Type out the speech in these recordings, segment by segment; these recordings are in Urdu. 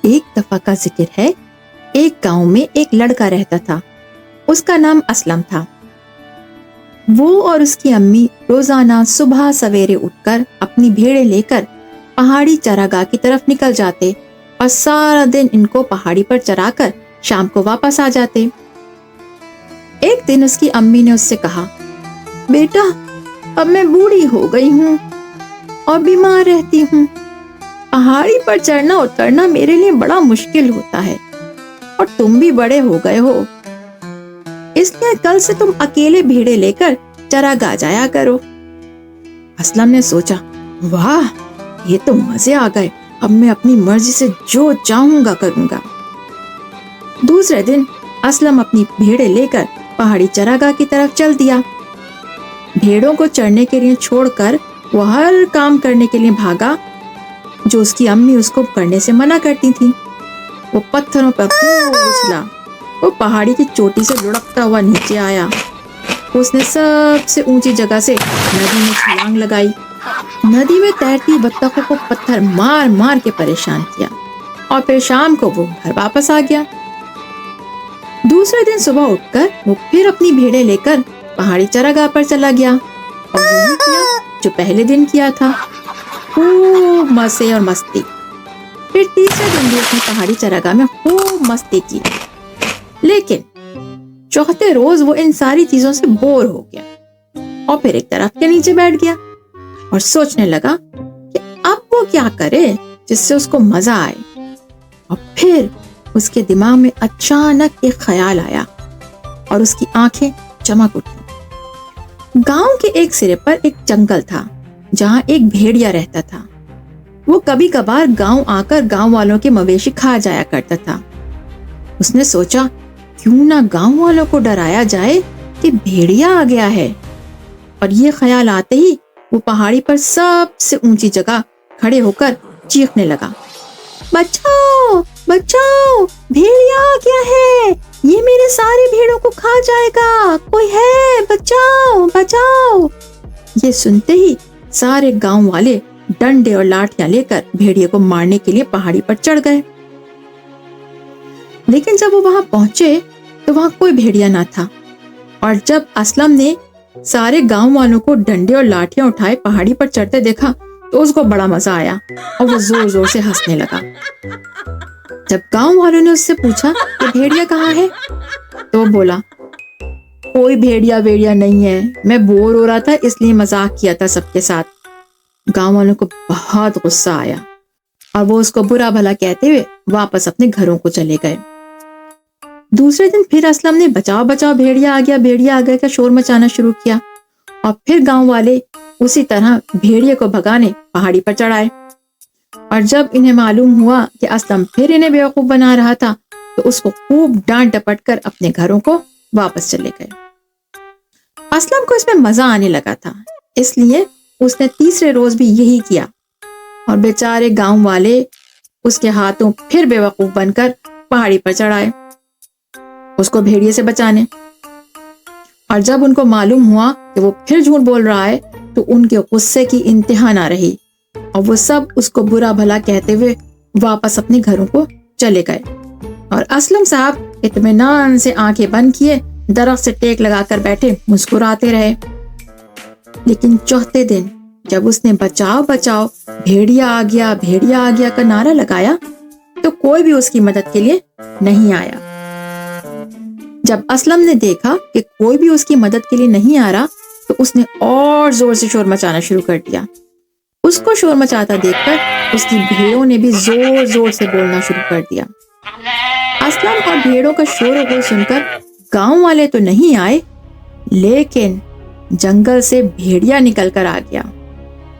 ایک دفعہ کا ذکر ہے، ایک گاؤں میں ایک لڑکا رہتا تھا، اس کا نام اسلم تھا۔ وہ اور اس کی امی روزانہ صبح سویرے اٹھ کر اپنی بھیڑیں لے کر پہاڑی چراگاہ کی طرف نکل جاتے اور سارا دن ان کو پہاڑی پر چرا کر شام کو واپس آ جاتے۔ ایک دن اس کی امی نے اس سے کہا، بیٹا اب میں بوڑھی ہو گئی ہوں اور بیمار رہتی ہوں، پہاڑی پر چڑھنا اترنا میرے لیے بڑا مشکل ہوتا ہے، اور تم بھی بڑے ہو گئے ہو، اس لیے کل سے تم اکیلے بھیڑے لے کر چراگاہ جایا کرو۔ اسلم نے سوچا، واہ یہ تو مزے آ گئے، اب میں اپنی مرضی سے جو چاہوں گا کروں گا۔ دوسرے دن اسلم اپنی بھیڑیں لے کر پہاڑی چراگاہ کی طرف چل دیا۔ بھیڑوں کو چڑھنے کے لیے چھوڑ کر وہ ہر کام کرنے کے لیے بھاگا جو اس کی امی اس کو کرنے سے منع کرتی تھی۔ وہ پتھروں پر خوب اچھلا، وہ پہاڑی کی چوٹی سے لڑکتا ہوا نیچے آیا۔ اس نے سب سے اونچی جگہ سے ندی میں چھلانگ لگائی۔ ندی میں تیرتی بطخوں کو پتھر مار مار کے پریشان کیا، اور پھر شام کو وہ گھر واپس آ گیا۔ دوسرے دن صبح اٹھ کر وہ پھر اپنی بھیڑیں لے کر پہاڑی چراگاہ پر چلا گیا اور وہی کیا جو پہلے دن کیا تھا، خوب مزے اور مستی۔ پھر تیسرے دن بھی اس نے پہاڑی چراگاہ میں خوب مستی کی، لیکن چوتھے روز وہ ان ساری چیزوں سے بور ہو گیا اور پھر ایک درخت کے نیچے بیٹھ گیا اور سوچنے لگا کہ اب وہ کیا کرے جس سے اس کو مزہ آئے۔ اور پھر اس کے دماغ میں اچانک ایک خیال آیا اور اس کی آنکھیں چمک اٹھی۔ گاؤں کے ایک سرے پر ایک جنگل تھا جہاں ایک بھیڑیا رہتا تھا۔ وہ کبھی کبھار گاؤں آ کر گاؤں والوں کے مویشی کھا جایا کرتا تھا۔ اس نے سوچا کیوں نہ گاؤں والوں کو ڈرایا جائے کہ بھیڑیا آ گیا ہے، اور یہ خیال آتے ہی وہ پہاڑی پر سب سے اونچی جگہ کھڑے ہو کر چیخنے لگا، بچاؤ بچاؤ، بھیڑیا آ گیا ہے، یہ میرے سارے بھیڑوں کو کھا جائے گا، کوئی ہے بچاؤ بچاؤ۔ یہ سنتے ہی سارے گاؤں والے ڈنڈے اور لاٹھیاں لے کر بھیڑیے کو مارنے کے لیے پہاڑی پر چڑھ گئے۔ لیکن جب وہ وہاں پہنچے تو وہاں کوئی بھیڑیا نہ تھا، اور جب اسلم نے سارے گاؤں والوں کو ڈنڈے اور لاٹھیاں اٹھائے پہاڑی پر چڑھتے دیکھا تو اس کو بڑا مزہ آیا اور وہ زور زور سے ہنسنے لگا۔ جب گاؤں والوں نے اس سے پوچھا کہ بھیڑیا کہاں ہے تو وہ بولا، کوئی بھیڑیا ویڑیا نہیں ہے، میں بور ہو رہا تھا اس لیے مذاق کیا تھا سب کے ساتھ۔ گاؤں والوں کو بہت غصہ آیا اور وہ اس کو برا بھلا کہتے ہوئے واپس اپنے گھروں کو چلے گئے۔ دوسرے دن پھر اسلم نے بچاؤ بچاؤ بھیڑیا آ گیا کا شور مچانا شروع کیا، اور پھر گاؤں والے اسی طرح بھیڑیے کو بھگانے پہاڑی پر چڑھائے۔ اور جب انہیں معلوم ہوا کہ اسلم پھر انہیں بیوقوف بنا رہا تھا تو اس کو خوب ڈانٹ ڈپٹ کر اپنے گھروں کو واپس چلے گئے۔ اسلم کو اس میں مزہ آنے لگا تھا، اس لیے اس نے تیسرے روز بھی یہی کیا، اور بیچارے گاؤں والے اس کے ہاتھوں پھر بیوقوف بن کر پہاڑی پر چڑھائے اس کو بھیڑیے سے بچانے۔ اور جب ان کو معلوم ہوا کہ وہ پھر جھوٹ بول رہا ہے تو ان کے غصے کی انتہا نہ رہی، اور وہ سب اس کو برا بھلا کہتے ہوئے واپس اپنے گھروں کو چلے گئے۔ اور اسلم صاحب اطمینان سے آنکھیں بند کیے درخت سے ٹیک لگا کر بیٹھے مسکراتے رہے۔ لیکن چوتھے دن جب اس نے بچاؤ بچاؤ بھیڑیا آ گیا کا نعرہ لگایا تو کوئی بھی اس کی مدد کے لیے نہیں آیا۔ جب اسلم نے دیکھا کہ کوئی بھی اس کی مدد کے لیے نہیں آ رہا تو اس نے اور زور سے شور مچانا شروع کر دیا۔ اس کو شور مچاتا دیکھ کر اس کی بھیڑوں نے بھی زور زور سے بولنا شروع کر دیا۔ اسلم اور بھیڑوں کا شور و غل سن کر گاؤں والے تو نہیں آئے، لیکن جنگل سے بھیڑیا نکل کر آ گیا،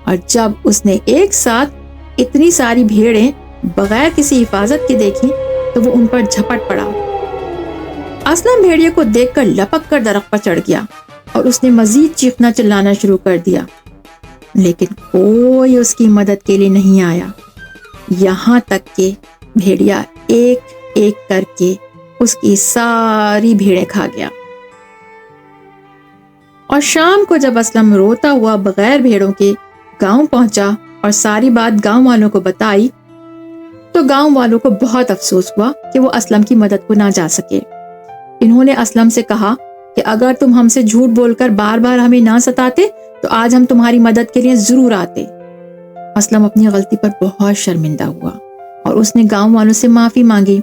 اور جب اس نے ایک ساتھ اتنی ساری بھیڑیں بغیر کسی حفاظت کے دیکھی تو وہ ان پر جھپٹ پڑا۔ اسلم بھیڑیے کو دیکھ کر لپک کر درخت پر چڑھ گیا اور اس نے مزید چیخنا چلانا شروع کر دیا، لیکن کوئی اس کی مدد کے لیے نہیں آیا، یہاں تک کہ بھیڑیا ایک ایک کر کے اس کی ساری بھیڑیں کھا گیا۔ اور شام کو جب اسلم روتا ہوا بغیر بھیڑوں کے گاؤں پہنچا اور ساری بات گاؤں والوں کو بتائی تو تو گاؤں والوں کو بہت افسوس ہوا کہ وہ اسلم کی مدد کو نہ جا سکے۔ انہوں نے اسلم سے کہا کہ اگر تم ہم سے جھوٹ بول کر بار بار ہمیں نہ ستاتے تو آج ہم تمہاری مدد کے لیے ضرور آتے۔ اسلم اپنی غلطی پر بہت شرمندہ ہوا اور اس نے گاؤں والوں سے معافی مانگی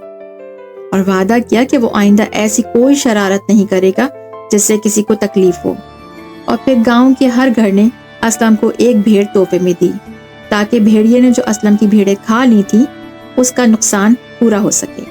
اور وعدہ کیا کہ وہ آئندہ ایسی کوئی شرارت نہیں کرے گا جس سے کسی کو تکلیف ہو۔ اور پھر گاؤں کے ہر گھر نے اسلم کو ایک بھیڑ تحفے میں دی تاکہ بھیڑیے نے جو اسلم کی بھیڑیں کھا لی تھی اس کا نقصان پورا ہو سکے۔